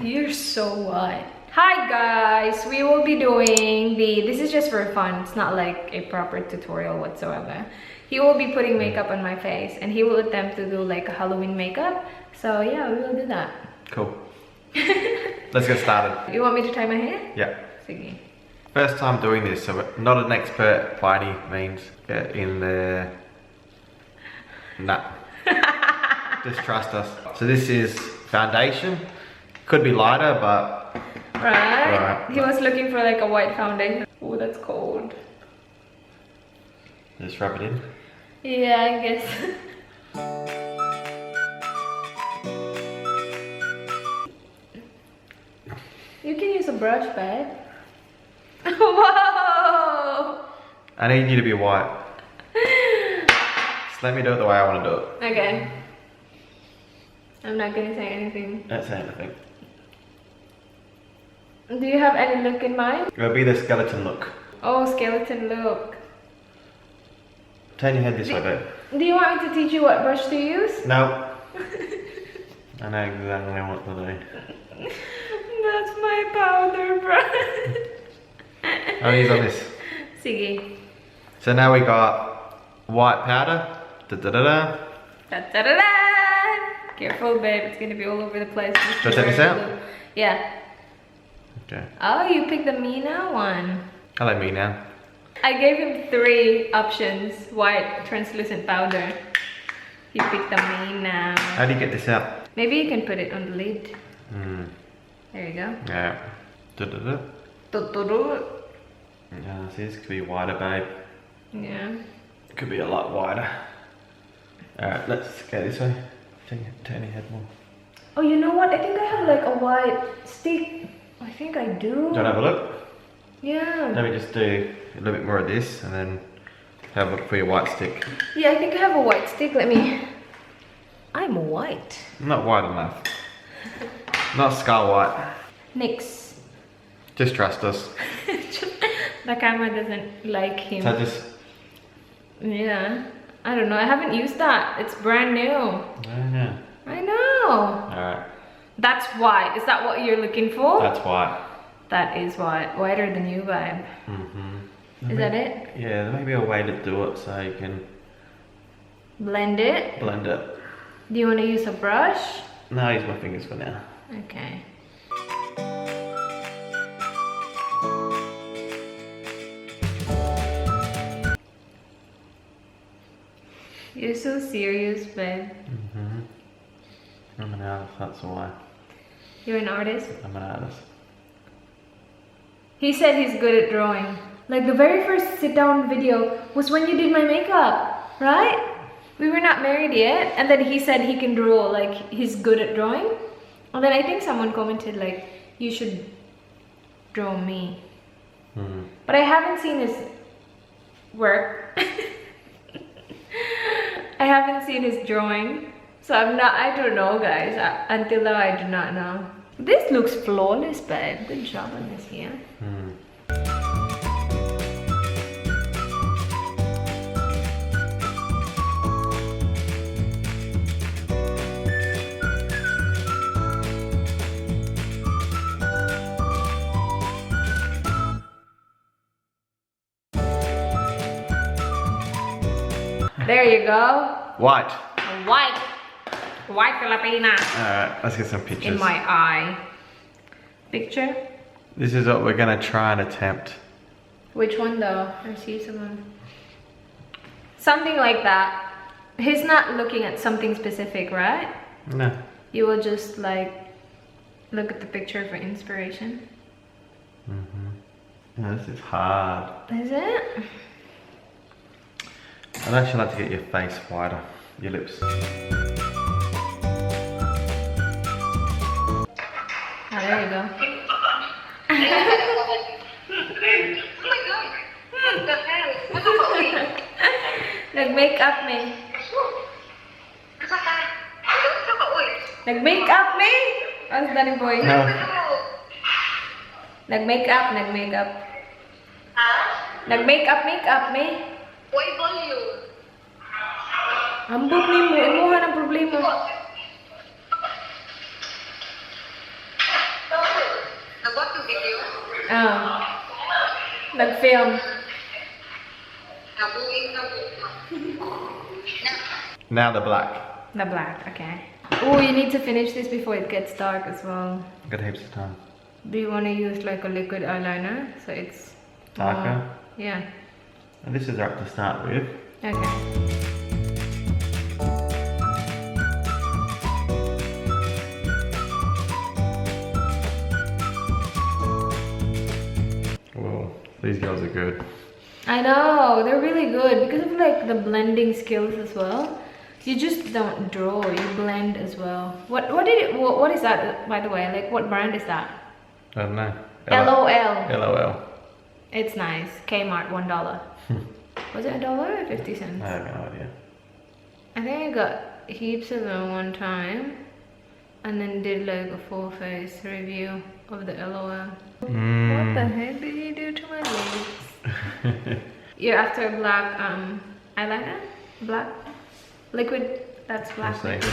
You're so white. Hi guys, we will be doing this is just for fun. It's not like a proper tutorial whatsoever. He will be putting makeup on my face and he will attempt to do like a Halloween makeup. So yeah, we will do that. Cool. Let's get started. You want me to tie my hair? Yeah. Sige. First time doing this, so we're not an expert by any means. Get in there. Nah. Just trust us. So this is foundation. Could be lighter, but... Right. He was looking for like a white foundation. Oh, that's cold. Just rub it in. Yeah, I guess. You can use a brush, babe. Whoa! I need you to be white. Just let me do it the way I want to do it. Okay. I'm not gonna say anything. Don't say anything. Do you have any look in mind? It'll be the skeleton look. Oh, skeleton look. Turn your head this way, babe. Do you want me to teach you what brush to use? No. I know exactly what to do. That's my powder brush. I'll use on this. Sige. So now we got white powder. Da da da da. Da da da da. Careful, babe. It's gonna be all over the place. Should I take this out? Yeah. Okay. Oh, you picked the Mina one. I like me now. I gave him 3 options. White, translucent powder. He picked the Mina. How do you get this out? Maybe you can put it on the lid. There you go. Yeah. Da da da. Tuturu. Yeah, see, this could be wider, babe. Yeah. It could be a lot wider. Alright, let's go this way. Turn your head more. Oh, you know what? I think I have like a white stick. I think I do. Do you want to have a look? Yeah. Let me just do a little bit more of this and then have a look for your white stick. Yeah, I think I have a white stick. Let me... I'm white. Not white enough. Not skull white. Nix. Just trust us. The camera doesn't like him. So just... Yeah. I don't know. I haven't used that. It's brand new. I know. I know. Alright. That's white. Is that what you're looking for? That's white. That is white. Whiter than you, babe. Is that it? Yeah, there may be a way to do it so you can Blend it. blend it. Do you want to use a brush? No, I'll use my fingers for now. Okay. You're so serious, babe. I'm an artist, that's why. You're an artist? I'm an artist. He said he's good at drawing. Like the very first sit down video was when you did my makeup, right? We were not married yet, and then he said he can draw, like he's good at drawing. And then I think someone commented like, you should draw me. But I haven't seen his work. I haven't seen his drawing. So I don't know, guys. Until now, I do not know. This looks flawless, babe. Good job on this here. There you go. White. White. White Filipina. Alright, let's get some pictures. In my eye. Picture? This is what we're gonna try and attempt. Which one though? I see someone. Something like that. He's not looking at something specific, right? No. You will just like look at the picture for inspiration. Yeah, this is hard. Is it? I'd actually like to get your face wider, your lips. Oh, there you go. Nag-makeup me. Nag-makeup me? How's that boy? No. Nag-makeup Nag-makeup me. Why volume? Ambot ni mo, imuha ng problema. Nag-film. Now the black. The black, okay. Oh, you need to finish this before it gets dark as well. Got heaps of time. Do you want to use like a liquid eyeliner so it's Darker? Yeah. And this is right to start with. Okay. Whoa, these girls are good. I know, they're really good because of like the blending skills as well. You just don't draw, you blend as well. What is that, by the way? Like, what brand is that? I don't know. LOL. LOL. It's nice. Kmart, $1. Was it $1 or 50 cents? I have no idea. I think I got heaps of them one time and then did like a full face review of the LOL. What the heck did you do to my legs? You're after a black eyeliner? Black? Liquid? That's black. Let's see.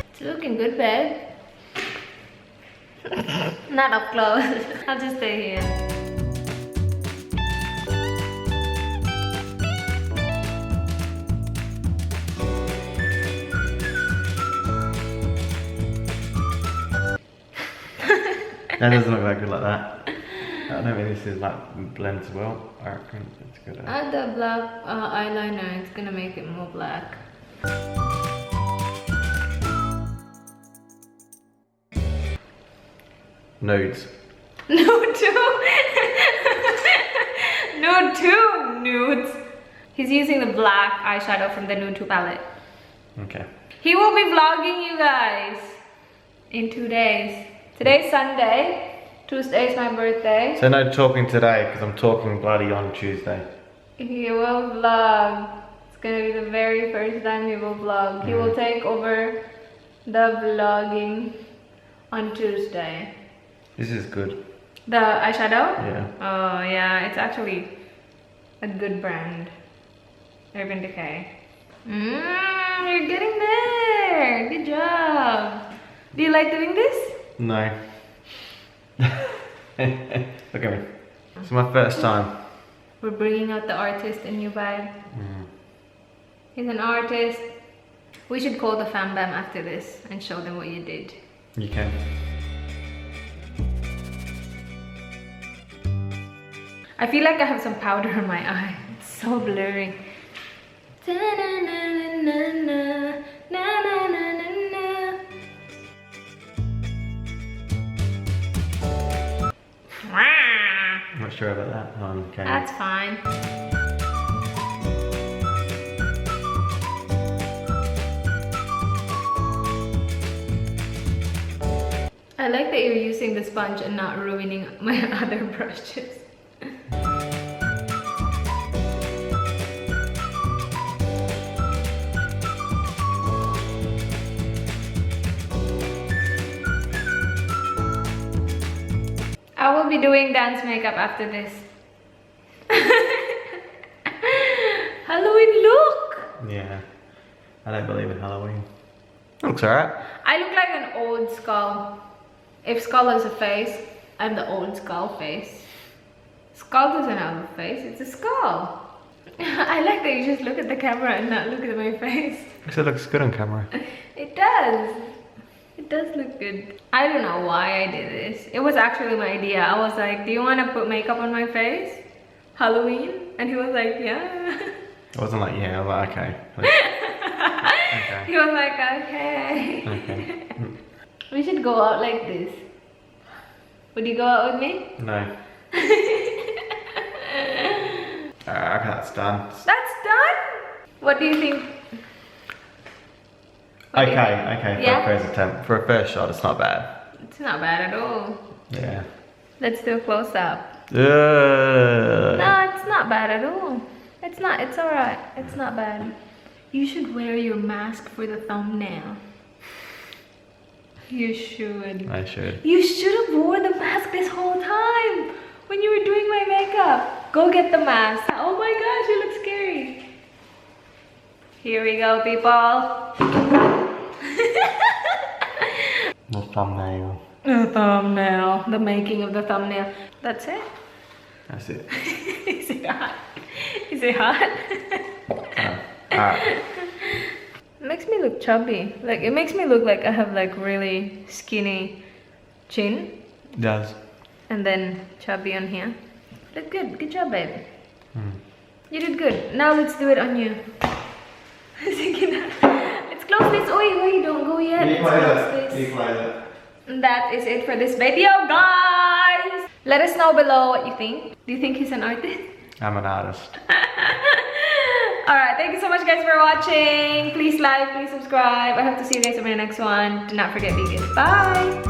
It's looking good, babe. Not up close. I'll just stay here. That doesn't look that good like that. I don't think this is like blends well. I reckon it's good. Add the black eyeliner, it's gonna make it more black. Nudes. No two. No two nudes. He's using the black eyeshadow from the Nude 2 palette. Okay. He will be vlogging you guys in 2 days. Today's Sunday. Tuesday is my birthday. So no talking today because I'm talking bloody on Tuesday. He will vlog. It's gonna be the very first time he will vlog. He will take over the vlogging on Tuesday. This is good. The eyeshadow? Yeah. Oh yeah, it's actually a good brand. Urban Decay. You're getting there. Good job. Do you like doing this? No. Look at me. It's my first time. We're bringing out the artist in you, vibe. He's an artist. We should call the fam bam after this and show them what you did. You can. I feel like I have some powder in my eye. It's so blurry. I'm not sure about that. Oh, okay. That's fine. I like that you're using the sponge and not ruining my other brushes. I will be doing dance makeup after this. Halloween look! Yeah. I don't believe in Halloween. Looks alright. I look like an old skull. If skull is a face, I'm the old skull face. Skull doesn't have a face, it's a skull. I like that you just look at the camera and not look at my face. It looks good on camera. It does. It does look good. I don't know why I did this. It was actually my idea. I was like, do you want to put makeup on my face? Halloween? And he was like, yeah. I wasn't like, yeah, I was like, okay. Okay. He was like, okay. Okay. We should go out like this. Would you go out with me? No. Okay, that's done. That's done? What do you think? What do you think? Okay, Yeah? for a first attempt. For a first shot, it's not bad. It's not bad at all. Yeah. Let's do a close up. No, it's not bad at all. It's not, it's alright. It's not bad. You should wear your mask for the thumbnail. You should. I should. You should have worn the mask this whole time when you were doing my makeup. Go get the mask. Oh my gosh, you look scary. Here we go, people. The thumbnail. The thumbnail. The making of the thumbnail. That's it? That's it. Is it hot? Is it hot? Alright. It makes me look chubby. Like, it makes me look like I have like really skinny chin. It does. And then chubby on here. Look good. Good job, babe. Mm. You did good. Now let's do it on you. Let's close this. Oi, don't go yet. Let's close this. And that is it for this video, guys. Let us know below what you think. Do you think he's an artist? I'm an artist. Alright, thank you so much guys for watching. Please like, please subscribe. I hope to see you guys in my next one. Do not forget vegan. Bye.